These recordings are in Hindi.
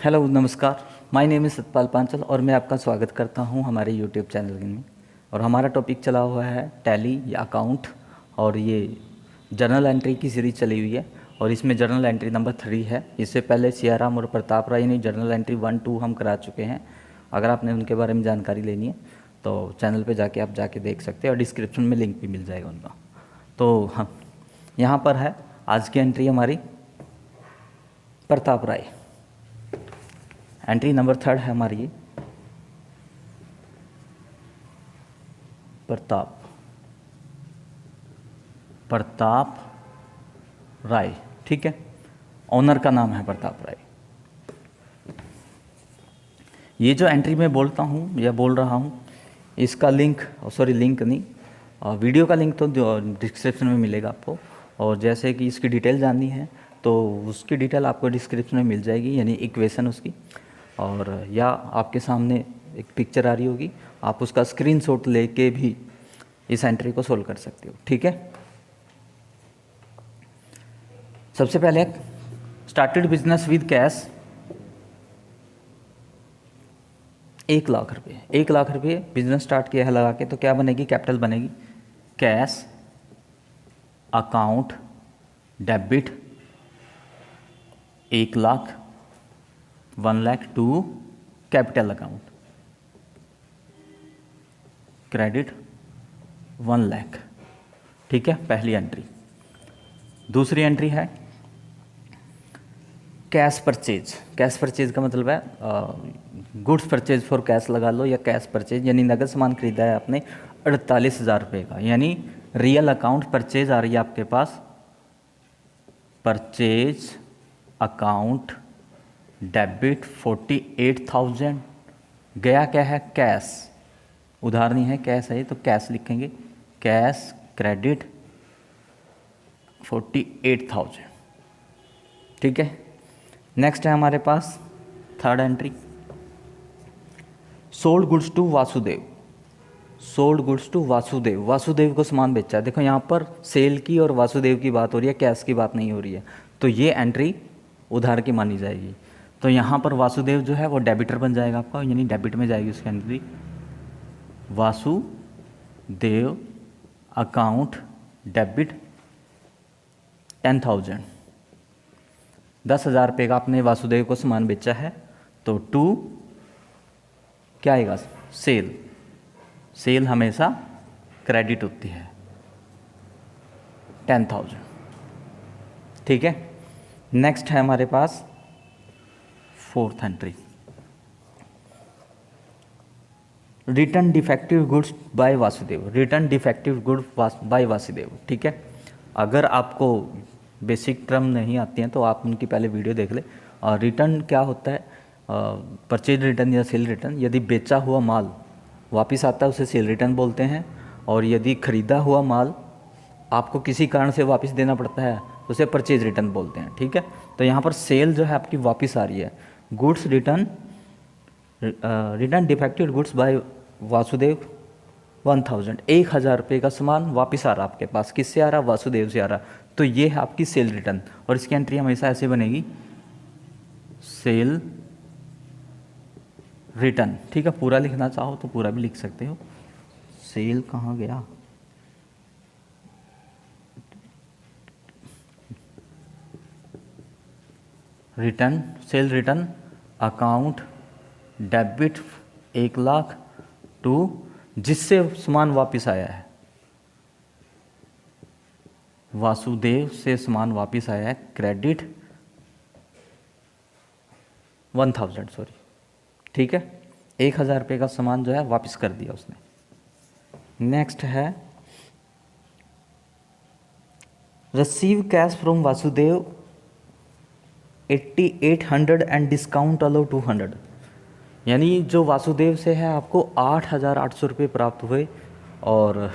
हेलो नमस्कार। My name is Satpal Panchal और मैं आपका स्वागत करता हूं हमारे यूट्यूब चैनल में। और हमारा टॉपिक चला हुआ है टैली या अकाउंट, और ये जर्नल एंट्री की सीरीज़ चली हुई है और इसमें जर्नल एंट्री नंबर 3 है। इससे पहले सियाराम और प्रताप राय ने जर्नल एंट्री 1, 2 हम करा चुके हैं। अगर आपने उनके बारे में जानकारी लेनी है तो चैनल पर जाके आप जाके देख सकते हैं और डिस्क्रिप्शन में लिंक भी मिल जाएगा उनका। तो हाँ, यहाँ पर है आज की एंट्री हमारी प्रताप राय। एंट्री नंबर 3 है हमारी ये प्रताप राय। ठीक है, ऑनर का नाम है प्रताप राय। ये जो एंट्री मैं बोलता हूँ या बोल रहा हूँ, इसका लिंक लिंक नहीं, वीडियो का लिंक तो डिस्क्रिप्शन में मिलेगा आपको। और जैसे कि इसकी डिटेल जाननी है तो उसकी डिटेल आपको डिस्क्रिप्शन में मिल जाएगी, यानी इक्वेशन उसकी। और या आपके सामने एक पिक्चर आ रही होगी, आप उसका स्क्रीनशॉट लेके भी इस एंट्री को सोल्व कर सकते हो। ठीक है, सबसे पहले started business with cash 1 lakh रुपये। 1 लाख रुपये बिजनेस स्टार्ट किया है लगा के, तो क्या बनेगी? कैपिटल बनेगी। Cash account debit 1 lakh, 1 lakh to capital account credit 1 lakh. ठीक है, पहली एंट्री। दूसरी एंट्री है कैश परचेज। कैश परचेज का मतलब है गुड्स परचेज फॉर कैश लगा लो, या कैश परचेज यानी नगद सामान खरीदा है आपने 48,000 रुपये का, यानी रियल अकाउंट परचेज आ रही है आपके पास। परचेज अकाउंट डेबिट 48,000, गया क्या है? कैश। उधार नहीं है, कैश है, तो कैश लिखेंगे। Cash credit 48,000। ठीक है, नेक्स्ट है हमारे पास third entry sold goods to Vasudev. Sold goods to Vasudev, Vasudev को सामान बेचा है। देखो यहाँ पर सेल की और वासुदेव की बात हो रही है, कैश की बात नहीं हो रही है, तो ये एंट्री उधार की मानी जाएगी। तो यहाँ पर वासुदेव जो है वो डेबिटर बन जाएगा आपका, यानी डेबिट में जाएगी उसकी एंट्री। वासुदेव अकाउंट डेबिट 10,000, 10,000 रुपये का आपने वासुदेव को सामान बेचा है, तो टू क्या आएगा? सेल। सेल हमेशा क्रेडिट होती है 10,000। ठीक है, नेक्स्ट है हमारे पास fourth entry return defective goods by Vasudev. Return defective goods by Vasudev. ठीक है, अगर आपको बेसिक टर्म नहीं आती हैं तो आप उनकी पहले वीडियो देख ले। और रिटर्न क्या होता है? परचेज रिटर्न या सेल रिटर्न। यदि बेचा हुआ माल वापस आता है उसे सेल रिटर्न बोलते हैं, और यदि खरीदा हुआ माल आपको किसी कारण से वापस देना पड़ता है उसे परचेज रिटर्न बोलते हैं। ठीक है, तो यहाँ पर सेल जो है आपकी वापस आ रही है। Goods return defective goods by Vasudev 1,000, 1,000 रुपये का सामान वापस आ रहा आपके पास। किससे आ रहा? वासुदेव से आ रहा। तो ये है आपकी सेल रिटर्न, और इसकी एंट्री हमेशा ऐसे बनेगी, सेल रिटर्न। ठीक है, पूरा लिखना चाहो तो पूरा भी लिख सकते हो। सेल कहाँ गया? Return, sale return account debit 1 lakh to जिससे सामान वापस आया है, वासुदेव से सामान वापस आया है, क्रेडिट 1,000 सॉरी। ठीक है, 1,000 रुपये का सामान जो है वापस कर दिया उसने। नेक्स्ट है receive cash from Vasudev 8,800 and discount allow 200, यानी जो वासुदेव से है आपको 8,800 रुपये प्राप्त हुए, और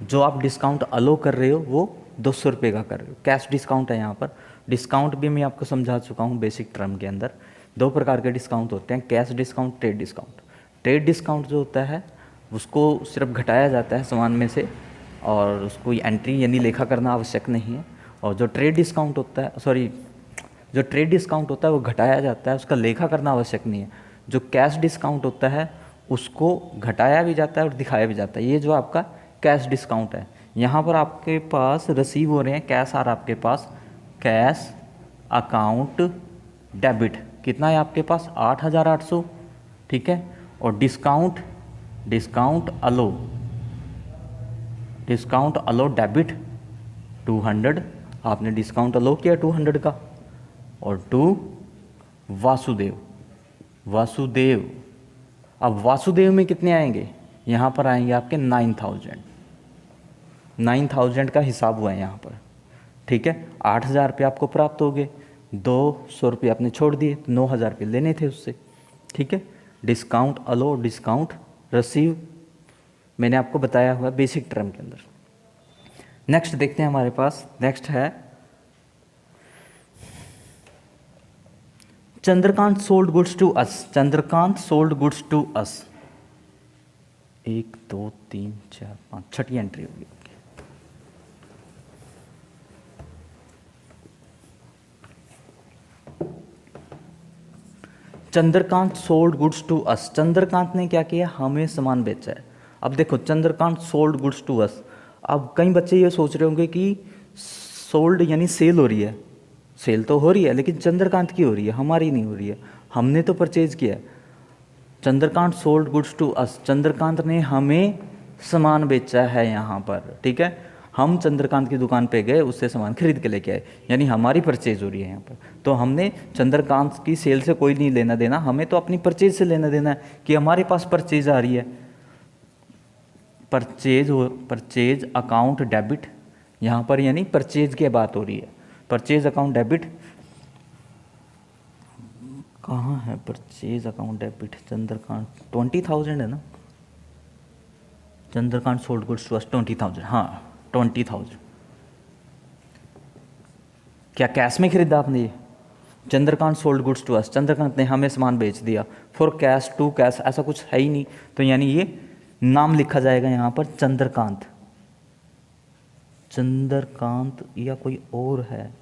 जो आप डिस्काउंट अलो कर रहे हो वो 200 रुपये का कर रहे हो। कैश डिस्काउंट है यहाँ पर। डिस्काउंट भी मैं आपको समझा चुका हूँ बेसिक टर्म के अंदर। 2 प्रकार के डिस्काउंट होते हैं, cash discount, trade discount. Trade discount जो होता है उसको सिर्फ घटाया जाता है सामान में से, और उसको एंट्री यानी लेखा करना आवश्यक नहीं है। और जो ट्रेड डिस्काउंट होता है जो ट्रेड डिस्काउंट होता है वो घटाया जाता है, उसका लेखा करना आवश्यक नहीं है। जो कैश डिस्काउंट होता है उसको घटाया भी जाता है और दिखाया भी जाता है। ये जो आपका कैश डिस्काउंट है, यहाँ पर आपके पास रिसीव हो रहे हैं, कैश आ रहा है आपके पास, कैश अकाउंट डेबिट कितना है आपके पास 8,800, ठीक है। और डिस्काउंट अलो डेबिट 200, आपने डिस्काउंट अलो किया 200 का। और टू वासुदेव, अब वासुदेव में कितने आएंगे, यहाँ पर आएंगे आपके 9,000 का हिसाब हुआ है यहाँ पर, ठीक है। 8,000 रुपये आपको प्राप्त हो गए, 200 रुपये आपने छोड़ दिए, तो 9,000 रुपये लेने थे उससे, ठीक है। डिस्काउंट अलो, डिस्काउंट रिसीव, मैंने आपको बताया हुआ बेसिक टर्म के अंदर। नेक्स्ट देखते हैं हमारे पास, नेक्स्ट है Chandrakant sold goods to us. Chandrakant sold goods to us, 1 2 3 4 5 छठी एंट्री होगी। Chandrakant sold goods to us, Chandrakant ने क्या किया, हमें सामान बेचा है। अब देखो Chandrakant sold goods to us, अब कई बच्चे ये सोच रहे होंगे कि सोल्ड यानी सेल हो रही है, सेल तो हो रही है लेकिन चंद्रकांत की हो रही है, हमारी नहीं हो रही है, हमने तो परचेज किया है। Chandrakant sold goods to us, Chandrakant ने हमें सामान बेचा है यहाँ पर, ठीक है। हम चंद्रकांत की दुकान पे गए, उससे सामान खरीद के लेके आए, यानी हमारी परचेज हो रही है यहाँ पर। तो हमने चंद्रकांत की सेल से कोई नहीं लेना देना, हमें तो अपनी परचेज से लेना देना है कि हमारे पास परचेज आ रही है। परचेज अकाउंट डेबिट यहाँ पर, यानी परचेज की बात हो रही है। परचेज अकाउंट डेबिट कहाँ है, परचेज अकाउंट डेबिट चंद्रकांत 20,000 है ना, Chandrakant sold goods to us 20,000, हाँ 20,000। क्या कैश में खरीदा आपने ये, Chandrakant sold goods to us, Chandrakant ने हमें सामान बेच दिया फॉर कैश टू कैश, ऐसा कुछ है ही नहीं, तो यानी ये नाम लिखा जाएगा यहाँ पर चंद्रकांत, चंद्रकांत या कोई और है,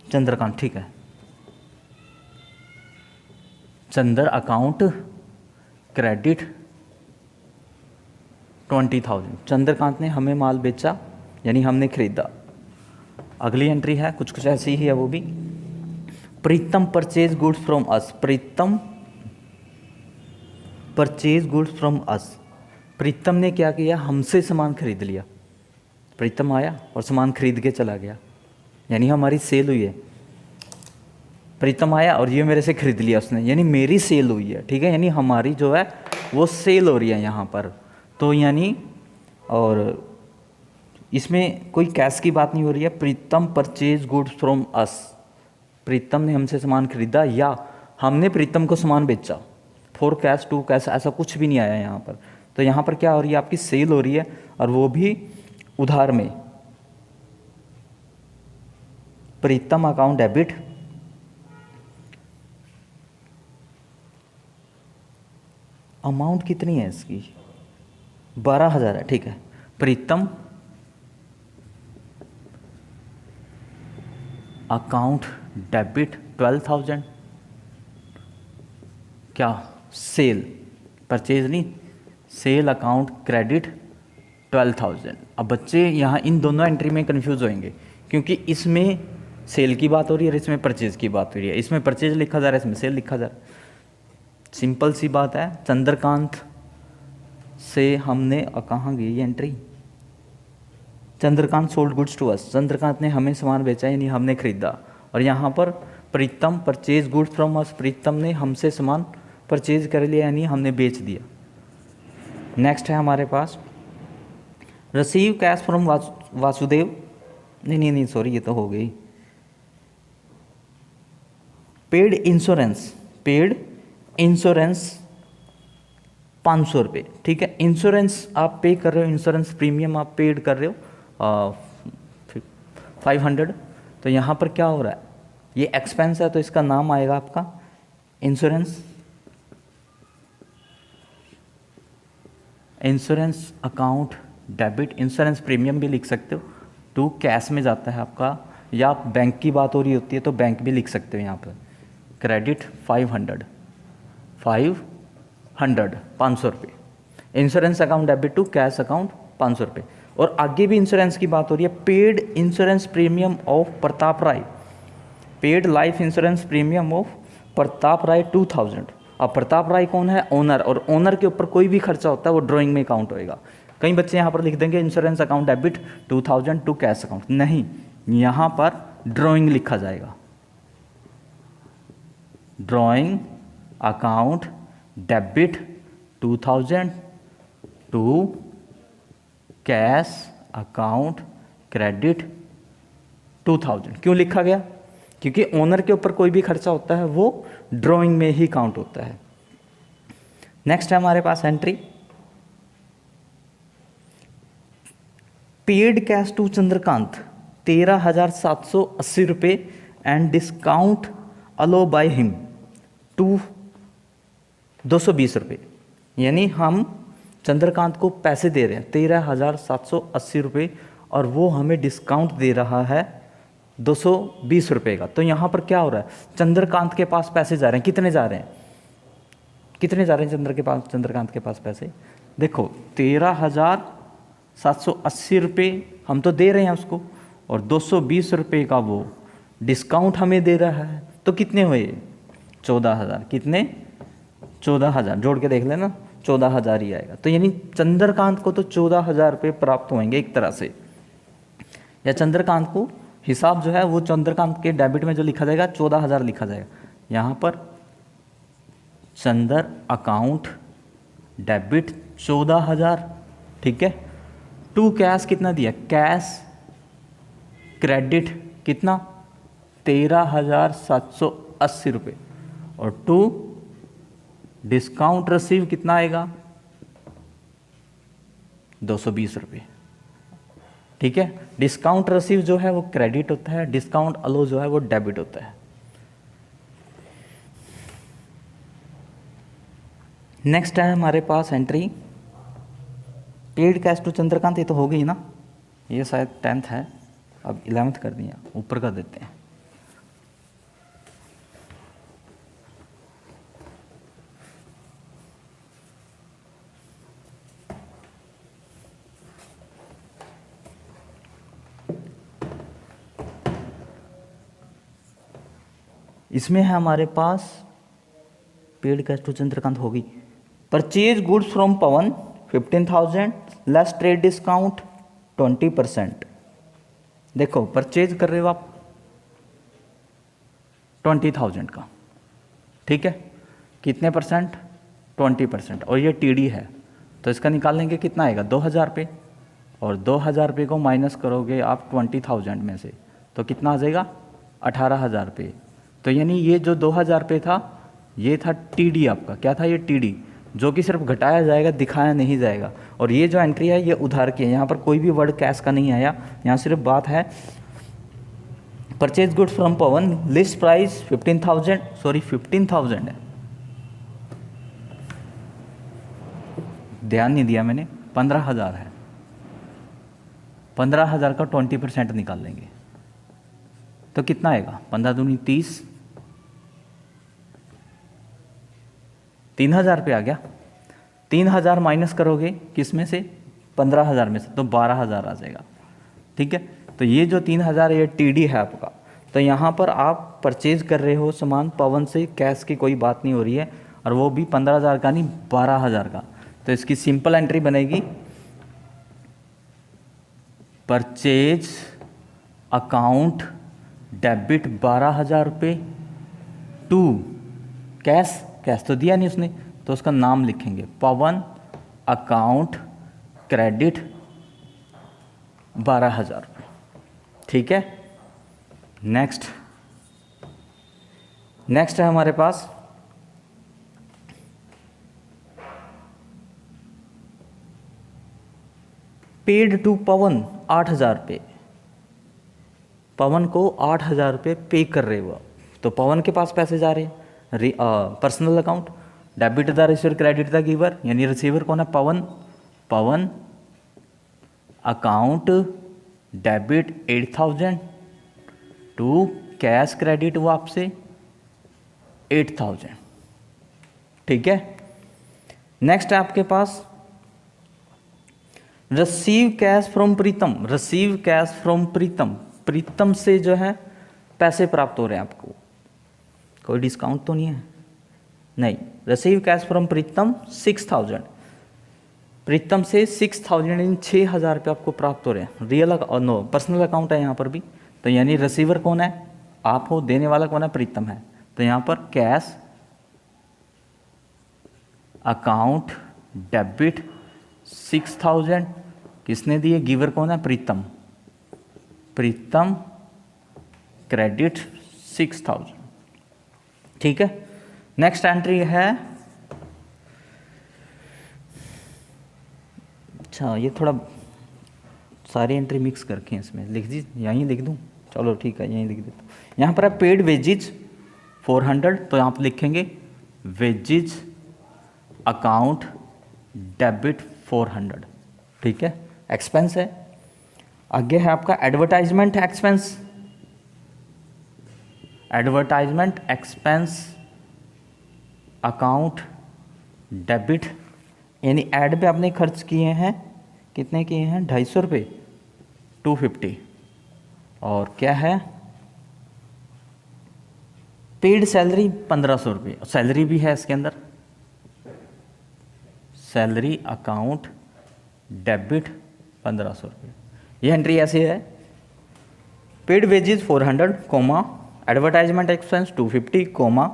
चंद्रकांत, ठीक है। चंद्र अकाउंट क्रेडिट 20,000, चंद्रकांत ने हमें माल बेचा यानी हमने खरीदा। अगली एंट्री है कुछ ऐसी ही है वो भी, Pritam purchase goods from us, Pritam purchase goods from us, Pritam ने क्या किया, हमसे सामान खरीद लिया। प्रीतम आया और सामान खरीद के चला गया, यानी हमारी सेल हुई है। प्रीतम आया और ये मेरे से खरीद लिया उसने, यानी मेरी सेल हुई है, ठीक है, यानी हमारी जो है वो सेल हो रही है यहाँ पर। तो यानी और इसमें कोई कैश की बात नहीं हो रही है। प्रीतम purchase goods from us, Pritam ने हमसे सामान खरीदा या हमने प्रीतम को सामान बेचा, फॉर कैश टू कैश ऐसा कुछ भी नहीं आया यहाँ पर। तो यहाँ पर क्या हो रही है, आपकी सेल हो रही है और वो भी उधार में। प्रीतम अकाउंट डेबिट, अमाउंट कितनी है इसकी, 12,000 है, ठीक है। प्रीतम अकाउंट डेबिट 12,000, क्या सेल, परचेज नहीं, सेल अकाउंट क्रेडिट 12,000। अब बच्चे यहाँ इन दोनों एंट्री में कंफ्यूज होंगे क्योंकि इसमें सेल की बात हो रही है और इसमें परचेज की बात हो रही है, इसमें परचेज लिखा जा रहा है, इसमें सेल लिखा जा रहा है। सिंपल सी बात है, चंद्रकांत से हमने कहाँ गई ये entry, Chandrakant sold goods to us, Chandrakant ने हमें सामान बेचा यानी हमने खरीदा। और यहाँ पर प्रीतम purchase goods from us, Pritam ने हमसे सामान परचेज कर लिया यानी हमने बेच दिया। नेक्स्ट है हमारे पास रिसीव कैश फ्रॉम वासुदेव, नहीं सॉरी ये तो हो गई। पेड इंश्योरेंस 500 रुपये, ठीक है। इंश्योरेंस आप पे कर रहे हो, इंश्योरेंस प्रीमियम आप पेड कर रहे हो 500। तो यहाँ पर क्या हो रहा है, ये एक्सपेंस है तो इसका नाम आएगा आपका insurance account debit, insurance premium भी लिख सकते हो। टू कैश में जाता है आपका या बैंक की बात हो रही होती है तो बैंक भी लिख सकते हो यहाँ पर। क्रेडिट 500 500 रुपये। Insurance account debit to cash account 500 रुपये। और आगे भी इंश्योरेंस की बात हो रही है। Paid insurance premium of Pratap Rai, paid life insurance premium of Pratap Rai 2000। अब प्रताप राय कौन है? ओनर। और ओनर के ऊपर कोई भी खर्चा होता है वो ड्राइंग में काउंट होएगा। कई बच्चे यहाँ पर लिख देंगे insurance account debit 2000 to cash account, नहीं, यहाँ पर ड्राइंग लिखा जाएगा। Drawing account debit 2000 to cash account credit 2000। क्यों लिखा गया? क्योंकि ओनर के ऊपर कोई भी खर्चा होता है वो ड्राइंग में ही काउंट होता है। नेक्स्ट है हमारे पास entry, paid cash to Chandrakant 13,780 रुपये and discount allow by him to 220 रुपये। यानी हम चंद्रकांत को पैसे दे रहे हैं 13,780 रुपये और वो हमें डिस्काउंट दे रहा है 220 रुपये का। तो यहाँ पर क्या हो रहा है? चंद्रकांत के पास पैसे जा रहे हैं। कितने जा रहे हैं? कितने जा रहे हैं चंद्रकांत के पास पैसे? देखो 13,780 रुपये हम तो दे रहे हैं उसको और 220 रुपये का वो डिस्काउंट हमें दे रहा है। तो कितने हुए? 14,000। कितने? 14,000। जोड़ के देख लेना, 14,000 ही आएगा। तो यानी चंद्रकांत को तो 14,000 रुपये प्राप्त होंगे एक तरह से, या चंद्रकांत को हिसाब जो है वो चंद्रकांत के डेबिट में जो लिखा जाएगा 14,000 लिखा जाएगा। यहाँ पर चंद्र अकाउंट डेबिट 14,000, ठीक है। टू कैश कितना दिया? कैश क्रेडिट कितना? 13,780 रुपये। और टू डिस्काउंट रिसीव कितना आएगा? 220 रुपये, ठीक है। डिस्काउंट रिसीव जो है वो क्रेडिट होता है, डिस्काउंट अलो जो है वो डेबिट होता है। नेक्स्ट है हमारे पास entry, paid cash to Chandrakant. ये तो हो गई ना, ये शायद 10th है, अब 11th कर दिया, ऊपर कर देते हैं। इसमें है हमारे पास पेड कैश टू चंद्रकांत होगी। Purchase goods from Pawan 15,000 less trade discount 20%। देखो परचेज कर रहे हो आप 20,000 का, ठीक है। कितने परसेंट? 20%। और ये टीडी है तो इसका निकाल लेंगे, कितना आएगा? 2,000 रुपये। और 2,000 रुपये को माइनस करोगे आप 20,000 में से तो कितना आ जाएगा? 18,000 रुपये। तो यानी ये जो 2,000 रुपये था ये था टीडी आपका। क्या था ये? टीडी, जो कि सिर्फ घटाया जाएगा, दिखाया नहीं जाएगा। और ये जो एंट्री है ये उधार की है, यहाँ पर कोई भी वर्ड कैश का नहीं आया, यहाँ सिर्फ बात है purchase goods from Pawan, list price 15,000, sorry 15,000 है, ध्यान नहीं दिया मैंने, 15,000 है। 15,000 का 20% निकाल लेंगे तो कितना आएगा? 15 दूनी 30, 3,000 रुपये आ गया। 3,000 माइनस करोगे किस में से? 15,000 में से, तो 12,000 आ जाएगा, ठीक है। तो ये जो 3,000 ये टीडी है आपका। तो यहाँ पर आप परचेज कर रहे हो सामान पवन से, कैश की कोई बात नहीं हो रही है, और वो भी 15,000 का नहीं 12,000 का। तो इसकी सिंपल एंट्री बनेगी परचेज अकाउंट डेबिट 12,000 रुपये टू कैश, कैश तो दिया नहीं उसने तो उसका नाम लिखेंगे पवन अकाउंट क्रेडिट 12,000 रुपये, ठीक है। नेक्स्ट है हमारे पास पेड टू पवन 8,000 रुपये। पवन को 8,000 रुपये पे कर रहे हो, तो पवन के पास पैसे जा रहे हैं। Personal account debit the receiver credit the giver, यानी रिसीवर कौन है? Pawan. Pawan account debit 8,000 to cash credit हुआ आपसे 8,000, ठीक है। नेक्स्ट है आपके पास receive cash from Pritam, receive cash from Pritam, Pritam से जो है पैसे प्राप्त हो रहे हैं आपको, कोई डिस्काउंट तो नहीं है, नहीं। रिसीव कैश फ्रॉम प्रीतम 6,000, प्रीतम से 6,000 इन 6,000 रुपये आपको प्राप्त हो रहे हैं। रियल और नो पर्सनल अकाउंट है यहाँ पर भी, तो यानी रिसीवर कौन है, आप हो, देने वाला कौन है, प्रीतम है। तो यहाँ पर कैश अकाउंट डेबिट 6,000 किसने दिए, गिवर कौन है, प्रीतम, प्रीतम क्रेडिट 6,000, ठीक है। नेक्स्ट एंट्री है, अच्छा ये थोड़ा सारी एंट्री मिक्स करके हैं इसमें, लिख दी, यहीं लिख दूँ, चलो ठीक है यहीं लिख देता हूँ। यहाँ पर है पेड वेजिज 400, तो यहाँ पर लिखेंगे वेजिज अकाउंट डेबिट 400, ठीक है, एक्सपेंस है। आगे है आपका advertisement expense, advertisement expense account debit, यानी ऐड पे आपने खर्च किए हैं, कितने किए हैं, 250 रुपये, 250। और क्या है, पेड सैलरी 1500 रुपये, सैलरी भी है इसके अंदर, सैलरी अकाउंट डेबिट 1500 रुपये। ये एंट्री ऐसी है, paid wages 400 comma, advertisement expense 250 comma,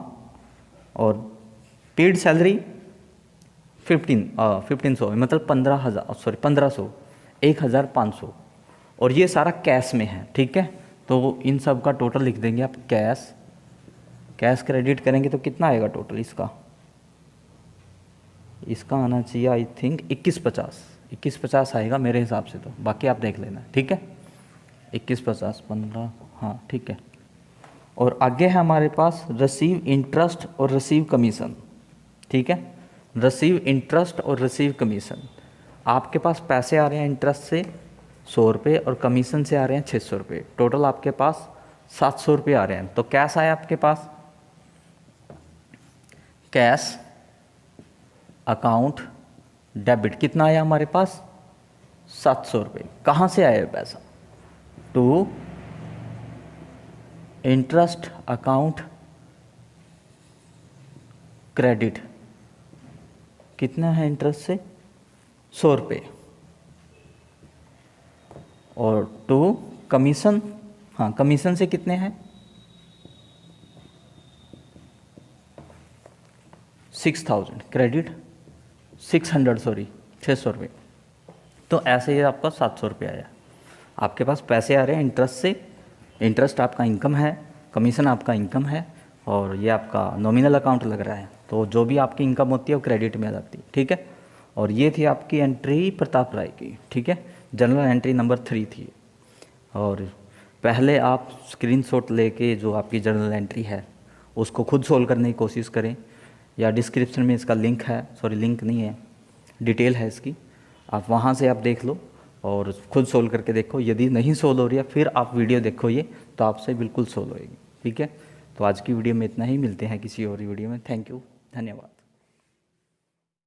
और पेड सैलरी 1500 मतलब 15,000, सॉरी 1500, 1,500, और ये सारा कैश में है, ठीक है। तो इन सब का टोटल लिख देंगे आप, कैश क्रेडिट करेंगे तो कितना आएगा टोटल इसका, इसका आना चाहिए आई थिंक 2150 आएगा मेरे हिसाब से, तो बाकी आप देख लेना, ठीक है। 2150 15, हाँ ठीक है। और आगे है हमारे पास रिसीव इंटरेस्ट और रिसीव कमीशन, ठीक है। रिसीव इंटरेस्ट और रिसीव कमीशन, आपके पास पैसे आ रहे हैं इंटरेस्ट से 100 रुपये और कमीशन से आ रहे हैं 600 रुपये, टोटल आपके पास 700 रुपये आ रहे हैं। तो कैश आया आपके पास, कैश अकाउंट डेबिट कितना आया हमारे पास, 700 रुपये। कहाँ से आया पैसा, टू इंटरेस्ट अकाउंट क्रेडिट, कितना है इंटरेस्ट से 100 रुपये, और टू कमीशन, हाँ कमीशन से कितने हैं 6,000, क्रेडिट 600 सॉरी 600 रुपये। तो ऐसे ही आपका 700 रुपये आया, आपके पास पैसे आ रहे हैं इंटरेस्ट से, इंटरेस्ट आपका इनकम है, कमीशन आपका इनकम है, और ये आपका नॉमिनल अकाउंट लग रहा है, तो जो भी आपकी इनकम होती है वो क्रेडिट में आ जाती है, ठीक है। और ये थी आपकी एंट्री प्रताप राय की, ठीक है, जनरल एंट्री नंबर 3 थी। और पहले आप स्क्रीनशॉट लेके जो आपकी जनरल एंट्री है उसको खुद सोल्व करने की कोशिश करें, या डिस्क्रिप्शन में इसका लिंक है, सॉरी लिंक नहीं है, डिटेल है इसकी, आप वहाँ से आप देख लो और खुद सोल्व करके देखो। यदि नहीं सोल्व हो रही है फिर आप वीडियो देखो ये, तो आपसे बिल्कुल सोल्व होएगी, ठीक है। तो आज की वीडियो में इतना ही, मिलते हैं किसी और वीडियो में। थैंक यू, धन्यवाद।